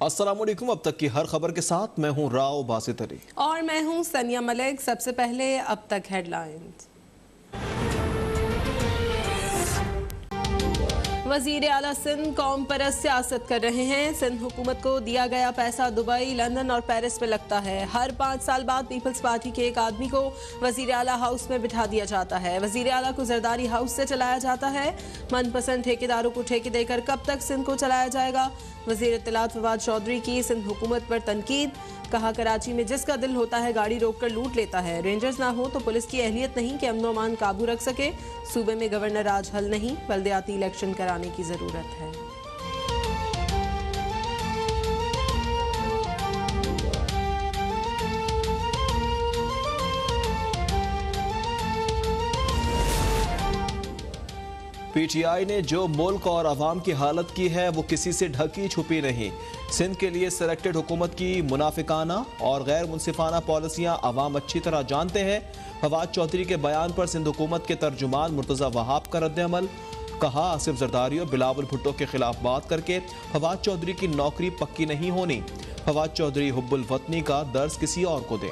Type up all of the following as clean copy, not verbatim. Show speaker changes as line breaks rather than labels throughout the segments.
अस्सलाम वालेकुम। अब तक की हर खबर के साथ मैं हूं राव बासित अली
और मैं हूं सनिया मलिक। सबसे पहले अब तक हेडलाइंस। वजीर आला सिंध कौम परस्त सियासत कर रहे हैं। सिंध हुकूमत को दिया गया पैसा दुबई, लंदन और पेरिस में लगता है। हर 5 साल बाद पीपल्स पार्टी के एक आदमी को वजीर आला हाउस में बिठा दिया जाता है। वजीर आला को जरदारी हाउस से चलाया जाता है। मनपसंद ठेकेदारों को ठेके देकर कब तक सिंध को चलाया जाएगा। वजीर इत्तलात फवाद चौधरी की सिंध हुकूमत पर तनकीद। कहा, कराची में जिसका दिल होता है गाड़ी रोककर लूट लेता है। रेंजर्स ना हो तो पुलिस की अहलियत नहीं कि अमन अमान काबू रख सके। सूबे में गवर्नर राज हल नहीं, बल्दियाती इलेक्शन कराने की जरूरत है।
पीटीआई ने जो मुल्क और अवाम की हालत की है वो किसी से ढकी छुपी नहीं। सिंध के लिए सिलेक्टेड हुकूमत की मुनाफिकाना और गैर मुनसिफाना पॉलिसियां अवाम अच्छी तरह जानते हैं। फवाद चौधरी के बयान पर सिंध हुकूमत के तर्जुमान मुर्तज़ा वहाब का रद्द-ए-अमल। कहा, आसिफ जरदारी और बिलावल भुट्टो के खिलाफ बात करके फवाद चौधरी की नौकरी पक्की नहीं होनी। फवाद चौधरी हुब्बुल वतनी का दर्ज किसी और को दें।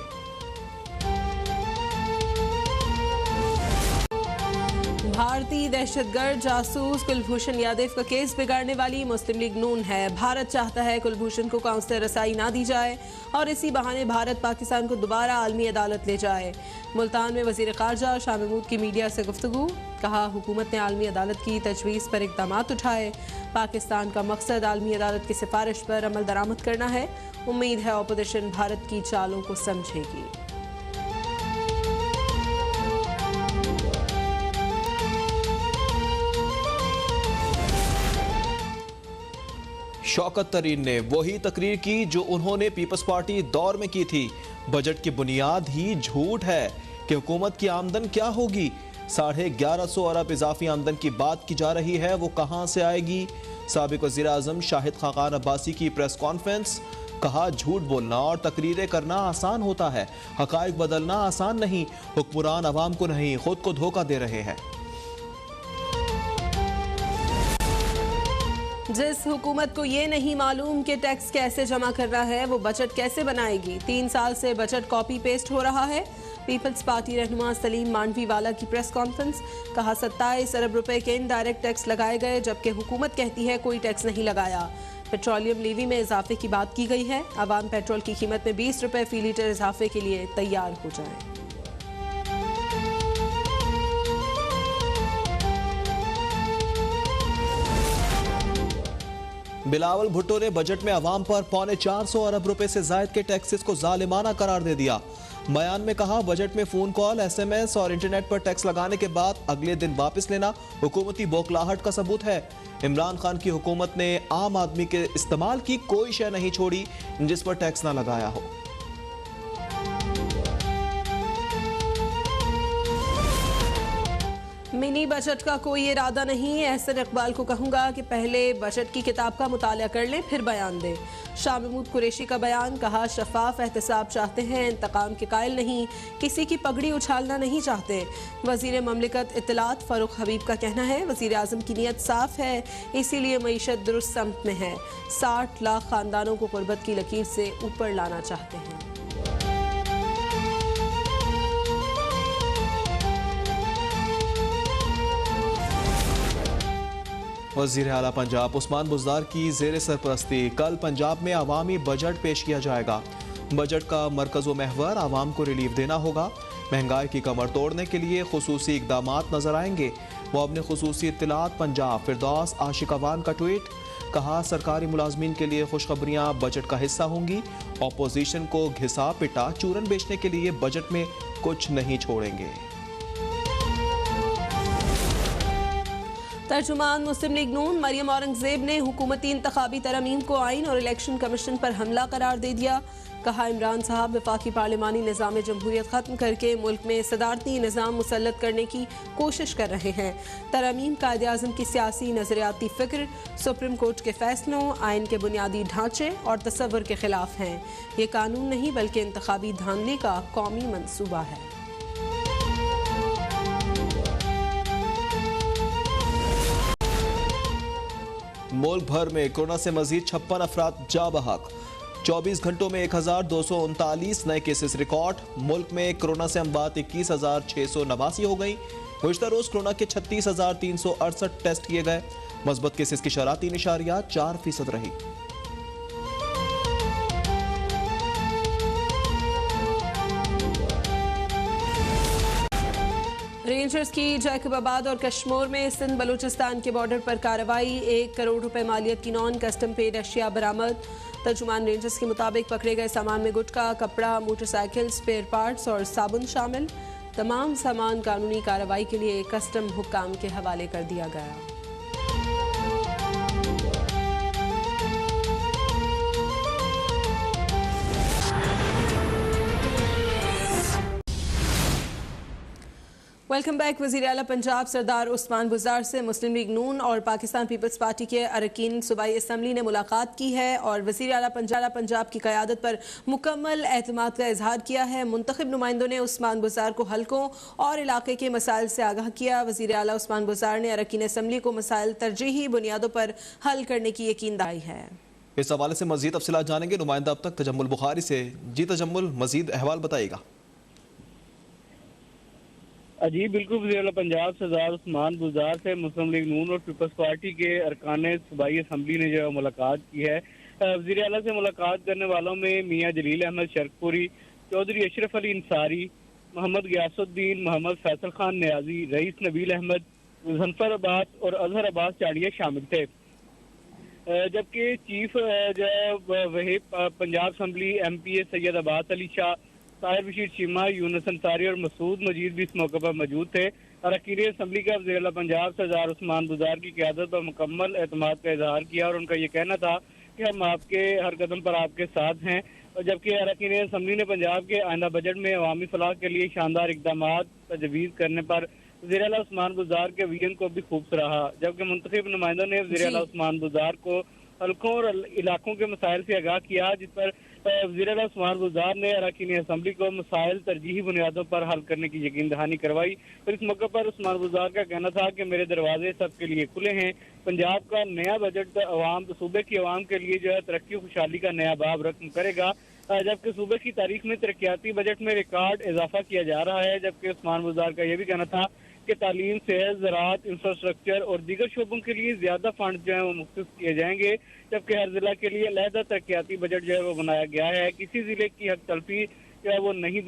भारतीय दहशतगर्द जासूस कुलभूषण यादव का केस बिगाड़ने वाली मुस्लिम लीग नून है। भारत चाहता है कुलभूषण को काउंसलर रसाई ना दी जाए और इसी बहाने भारत पाकिस्तान को दोबारा आलमी अदालत ले जाए। मुल्तान में वजीर खारजा शाह महमूद की मीडिया से गुफ्तगू। कहा, हुकूमत ने आलमी अदालत की तजवीज़ पर इक़दाम उठाए। पाकिस्तान का मकसद आलमी अदालत की सिफारिश पर अमल दरामद करना है। उम्मीद है अपोजिशन भारत की चालों को समझेगी।
शौकत तरीन ने वही तकरीर की जो उन्होंने पीपल्स पार्टी दौर में की थी। बजट की बुनियाद ही झूठ है कि हुकूमत की आमदन क्या होगी। 1150 अरब इजाफी आमदन की बात की जा रही है, वो कहां से आएगी। साबिक वज़ीर आज़म शाहिद खाकान अब्बासी की प्रेस कॉन्फ्रेंस। कहा, झूठ बोलना और तकरीरें करना आसान होता है, हकाइक बदलना आसान नहीं। हुक्मरान अवाम को नहीं खुद को धोखा दे रहे हैं।
जिस हुकूमत को ये नहीं मालूम कि टैक्स कैसे जमा करना है वो बजट कैसे बनाएगी। 3 साल से बजट कॉपी पेस्ट हो रहा है। पीपल्स पार्टी रहनुमा सलीम मांडवी वाला की प्रेस कॉन्फ्रेंस। कहा, 27 अरब रुपए के इनडायरेक्ट टैक्स लगाए गए जबकि हुकूमत कहती है कोई टैक्स नहीं लगाया। पेट्रोलियम लीवी में इजाफे की बात की गई है। आवाम पेट्रोल की कीमत में 20 रुपए फी लीटर इजाफे के लिए तैयार हो जाए।
बिलावल भुट्टो ने बजट में अवाम पर 425 अरब रुपए से जायद के टैक्सेस को जालिमाना करार दे दिया। बयान में कहा, बजट में फोन कॉल, SMS और इंटरनेट पर टैक्स लगाने के बाद अगले दिन वापस लेना हुकूमती बौखलाहट का सबूत है। इमरान खान की हुकूमत ने आम आदमी के इस्तेमाल की कोई शय नहीं छोड़ी जिस पर टैक्स ना लगाया हो।
मिनी बजट का कोई इरादा नहीं। एहसन इकबाल को कहूंगा कि पहले बजट की किताब का मुताला कर लें फिर बयान दें। शाह महमूद कुरैशी का बयान। कहा, शफाफ एहतसाब चाहते हैं, इंतकाम के कायल नहीं, किसी की पगड़ी उछालना नहीं चाहते। वजीर ममलिकत इत्तलात फारूक हबीब का कहना है, वजीर आज़म की नीयत साफ है, इसीलिए मईशत दुरुस्त समत में है। 60 लाख खानदानों को गुर्बत की लकीर से ऊपर लाना चाहते हैं।
वज़ीर आला पंजाब उस्मान बुज़दार की ज़ेर सरपरस्ती कल पंजाब में अवामी बजट पेश किया जाएगा। बजट का मरकज़ व महवर आवाम को रिलीफ देना होगा। महंगाई की कमर तोड़ने के लिए खुसूसी इक़दामात नजर आएंगे। वो अपने खुसूसी इत्तलात पंजाब फिरदौस आशिकवान का ट्वीट। कहा, सरकारी मुलाजमीन के लिए खुशखबरियाँ बजट का हिस्सा होंगी। अपोजिशन को घिसा पिटा चूरन बेचने के लिए बजट में कुछ नहीं छोड़ेंगे।
तर्जुमान मुस्लिम लीग नून मरियम औरंगजेब ने हुकूमती इंतखाबी तरमीम को आइन और इलेक्शन कमीशन पर हमला करार दे दिया। कहा, इमरान साहब वफाकी पार्लिमानी निज़ाम जमहूरियत ख़त्म करके मुल्क में सदारती निज़ाम मुसल्लत करने की कोशिश कर रहे हैं। तरमीम कायदे आज़म की सियासी नज़रियाती फ़िक्र, सुप्रीम कोर्ट के फैसलों, आइन के बुनियादी ढांचे और तसव्वुर के खिलाफ हैं। ये कानून नहीं बल्कि इंतखाबी धांधली का कौमी मंसूबा है।
मुल्क भर में कोरोना से मजीद 56 अफराद जा बहक। 24 घंटों में 1239 नए केसेस रिकॉर्ड। मुल्क में कोरोना से अमवात 21,689 हो गई। गुज़िश्ता रोज कोरोना के 36,368 टेस्ट किए गए। मस्बत केसेस की शरह 3.4% रही।
रेंजर्स की जैकबाबाद और कश्मीर में सिंध बलूचिस्तान के बॉर्डर पर कार्रवाई। 1 करोड़ रुपए मालियत की नॉन कस्टम पेड अशिया बरामद। तर्जुमान रेंजर्स के मुताबिक पकड़े गए सामान में गुटखा, कपड़ा, मोटरसाइकिल, स्पेयर पार्ट्स और साबुन शामिल। तमाम सामान कानूनी कार्रवाई के लिए कस्टम हुक्काम के हवाले कर दिया गया। Welcome back. वज़ीर आला पंजाब सरदार उस्मान बुज़दार से मुस्लिम लीग नून और पाकिस्तान पीपल्स पार्टी के अरकान सूबाई असम्बली ने मुलाकात की है और वज़ीर आला पंजाब की क़यादत पर मुकम्मल एतमाद का इजहार किया है। मुंतखब नुमाइंदों ने उस्मान बुज़दार को हलकों और इलाके के मसाइल से आगाह किया। वज़ीर आला उस्मान बुज़दार ने अरकान असम्बली को मसाइल तरजीही बुनियादों पर हल करने की यकीन दहाई है।
इस हवाले से मजीद तफसीलात जानेंगे नुमाइंदा अब तक तजम्मुल बुखारी से। जी तजम्मुल, मजीद अहवाल बताइएगा।
जी बिल्कुल, वज़ीर आला पंजाब सरदार उस्मान बुज़दार से मुस्लिम लीग नून और पीपल्स पार्टी के अरकान सूबाई असम्बली ने जो मुलाकात की है। वज़ीर आला से मुलाकात करने वालों में मियाँ जलील अहमद शरकपुरी, चौधरी अशरफ अली अंसारी, मोहम्मद गयासुद्दीन, मोहम्मद फैसल खान न्याजी, रईस नबील अहमद, मुजफ्फर अब्बास और अजहर अब्बास चाड़िया शामिल थे। जबकि चीफ वही पंजाब असम्बली MPA सैयद अब्बास अली शाह, ताहिर बशीर चीमा, यूनुस अंसारी और मसूद मजीद भी इस मौके पर मौजूद थे। अरकान असम्बली का वज़ीर आला पंजाब सरदार उस्मान बुज़दार की क़यादत पर मुकम्मल एतमाद का इजहार किया और उनका ये कहना था कि हम आपके हर कदम पर आपके साथ हैं। और जबकि अरकान असम्बली ने पंजाब के आइंदा बजट में अवामी फलाह के लिए शानदार इक़दाम तजवीज़ करने पर वज़ीर आला उस्मान बुज़दार के विजन को भी खूब सराहा। जबकि मुंतखब नुमाइंदों ने वज़ीर आला उस्मान बुज़दार को हल्कों और इलाकों के मसाइल से आगाह किया, जिस पर वज़ीर आला उस्मान बुज़दार ने अरकान असम्बली को मसाइल तरजीही बुनियादों पर हल करने की यकीन दहानी करवाई। और इस मौके पर उस्मान बुज़दार का कहना था कि मेरे दरवाजे सबके लिए खुले हैं। पंजाब का नया बजट सूबे की आवाम के लिए जो है तरक्की खुशहाली का नया बाब रकम करेगा। जबकि सूबे की तारीख में तरक्याती बजट में रिकॉर्ड इजाफा किया जा रहा है। जबकि उस्मान बुज़दार का यह भी कहना था कि तालीम, सेहत, ज़राअत, इंफ्रास्ट्रक्चर और दीगर शोबों के लिए ज्यादा फंड जो है वो मुख्तस किए जाएंगे। जबकि हर जिला के लिए अलहदा तरक्याती बजट जो है वो बनाया गया है। किसी जिले की हक तलफी जो है वो नहीं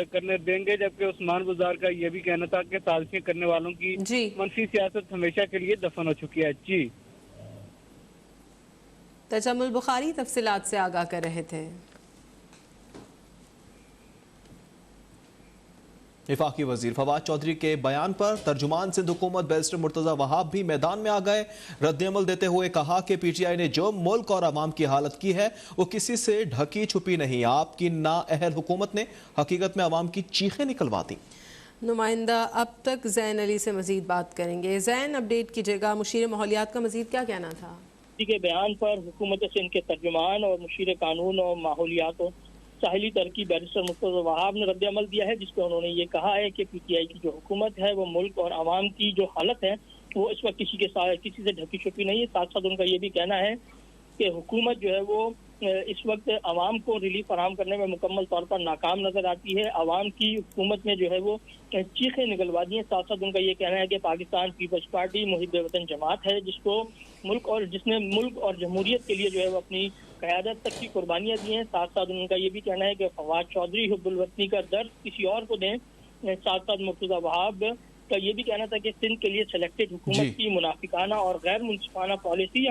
करने देंगे। जबकि उस्मान बुज़दार का यह भी कहना था कि साजिशें करने वालों की मनफी सियासत हमेशा के लिए दफन हो चुकी है। जी
तजम्मुल बुखारी तफसीलात से आगाह कर रहे थे।
वफाकी वजीर फवाद चौधरी के बयान पर तर्जुमान सिंध हुकूमत बैरिस्टर मुर्तजा वहाब भी मैदान में आ गए। रद्दअमल देते हुए कहा कि PTI ने जो मुल्क और अवाम की हालत की है वो किसी से ढकी छुपी नहीं। आपकी नाअहल हुकूमत ने हकीकत में अवाम की चीखें निकलवा दी।
नुमाइंदा अब तक जैन अली से मजीद बात करेंगे। जैन, अपडेट कीजिएगा, मुशीर माहौलियात का मजीद क्या कहना था?
के बयान पर हुकूमत सिंध के तर्जुमान और मुशीर कानून और माहौलियात और साहिली तरक्की बैरिस्टर मुर्तजा वहाब ने रद्द-ए-अमल दिया है, जिसपे उन्होंने ये कहा है कि PTI की जो हुकूमत है वो मुल्क और आवाम की जो हालत है वो इस वक्त किसी से ढकी छुपी नहीं है। साथ साथ उनका ये भी कहना है कि हुकूमत जो है वो इस वक्त आवाम को रिलीफ फराहम करने में मुकम्मल तौर पर नाकाम नजर आती है। आवाम की हुकूमत में जो है वो चीखें निकलवा दी हैं। साथ साथ उनका ये कहना है कि पाकिस्तान पीपल्स पार्टी मुहिब वतन जमात है, जिसने मुल्क और जमहूरियत के लिए जो है वो अपनी क़यादत तक की कुर्बानियाँ दी हैं। साथ साथ उनका ये भी कहना है कि फवाद चौधरी हुब्बुल वतनी का दर्द किसी और को दें। साथ साथ मुर्तजा वहाब का ये भी कहना था कि सिंध के लिए सिलेक्टेड हुकूमत की मुनाफिकाना और गैर मुनसिफाना पॉलिसी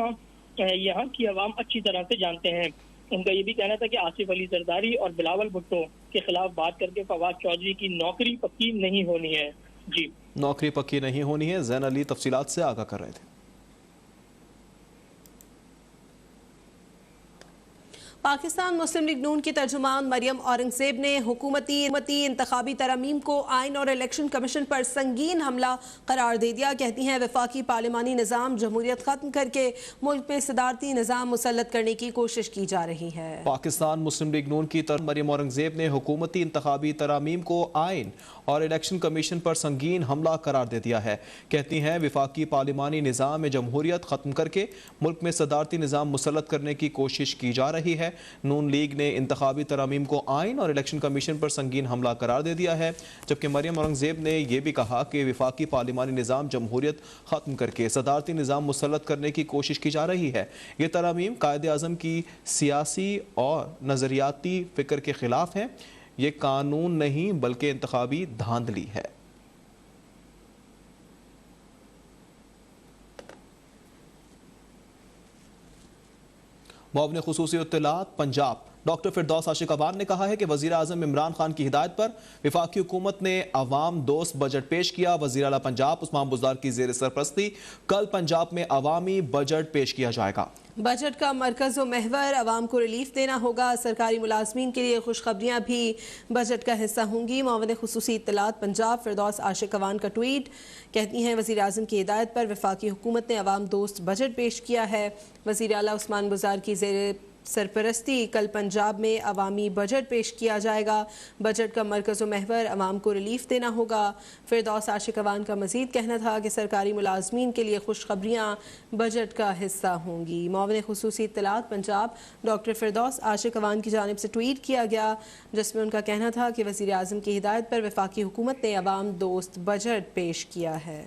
यहाँ की अवाम अच्छी तरह से जानते हैं। उनका ये भी कहना था कि आसिफ अली जरदारी और बिलावल भुट्टो के खिलाफ बात करके फवाद चौधरी की नौकरी पक्की नहीं होनी है। जी,
नौकरी पक्की नहीं होनी है। जैन अली तफसीलात से आगाह कर रहे थे।
पाकिस्तान मुस्लिम लीग नून की तर्जुमान मरियम औरंगजेब ने हुकूमती इंतखाबी तरमीम को आइन और इलेक्शन कमीशन पर संगीन हमला करार दे दिया। कहती हैं वफाकी पार्लिमानी निज़ाम जमहूरियत खत्म करके मुल्क में सदारती निज़ाम मुसल्लत करने की कोशिश की जा रही है।
पाकिस्तान मुस्लिम लीग नून की तरफ मरियम औरंगजेब ने हुकूमती इंतखाबी तरामीम को आइन और इलेक्शन कमीशन पर संगीन हमला करार दे दिया है। कहती हैं वफाकी पार्लिमानी निज़ाम में जमहूरियत ख़त्म करके मुल्क में सदारती निज़ाम मुसल्लत करने की कोशिश की जा रही है। नून लीग ने इंतखाबी तरामीम को आइन और इलेक्शन कमीशन पर संगीन हमला करार दे दिया है, जबकि मरियम औरंगजेब ने यह भी कहा कि वफाकी पार्लिमानी निज़ाम जमहूरियत ख़त्म करके सदारती निज़ाम मुसल्लत करने की कोशिश की जा रही है। ये तरामीम कायदे आज़म की सियासी और नज़रियाती फ़िक्र के ख़िलाफ़ हैं। ये कानून नहीं बल्कि इंतखाबी धांधली है। मुआविन खुसूसी इत्तलात पंजाब डॉक्टर फिरदौस आशिक अवान ने कहा है कि वज़ीर आज़म इमरान खान की हिदायत पर वफाकी हुकूमत ने अवाम दोस्त बजट पेश किया। वज़ीर आला पंजाब उस्मान बुज़दार की ज़ेर सरपरस्ती कल पंजाब में अवामी बजट पेश किया जाएगा।
बजट का मरकज़ व महवर अवाम को रिलीफ देना होगा। सरकारी मुलाजमीन के लिए खुशखबरियाँ भी बजट का हिस्सा होंगी। मुआविन खुसूसी इत्तलात पंजाब फिरदौस आशिक अवान का ट्वीट। कहती हैं वज़ीर आज़म की हिदायत पर वफाकी हुकूमत ने अवाम दोस्त बजट पेश किया है। वज़ीर आला उस्मान बुज़दार की ज़ेर सरपरस्ती कल पंजाब में अवामी बजट पेश किया जाएगा। बजट का मरकज़ व महवर अवाम को रिलीफ देना होगा। फिरदौस आशिक अवान का मज़ीद कहना था कि सरकारी मुलाजमीन के लिए खुशखबरियाँ बजट का हिस्सा होंगी। मुआविन खुसूसी इत्तलात पंजाब डॉक्टर फिरदौस आशिक अवान की जानिब से ट्वीट किया गया, जिसमें उनका कहना था कि वज़ीर आज़म की हिदायत पर वफाकी हुकूमत ने अवाम दोस्त बजट पेश किया है।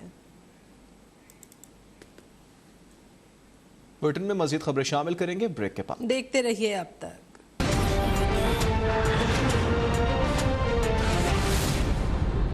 बुलेटिन में मज़ीद खबरें शामिल करेंगे ब्रेक के बाद।
देखते रहिए अब तक।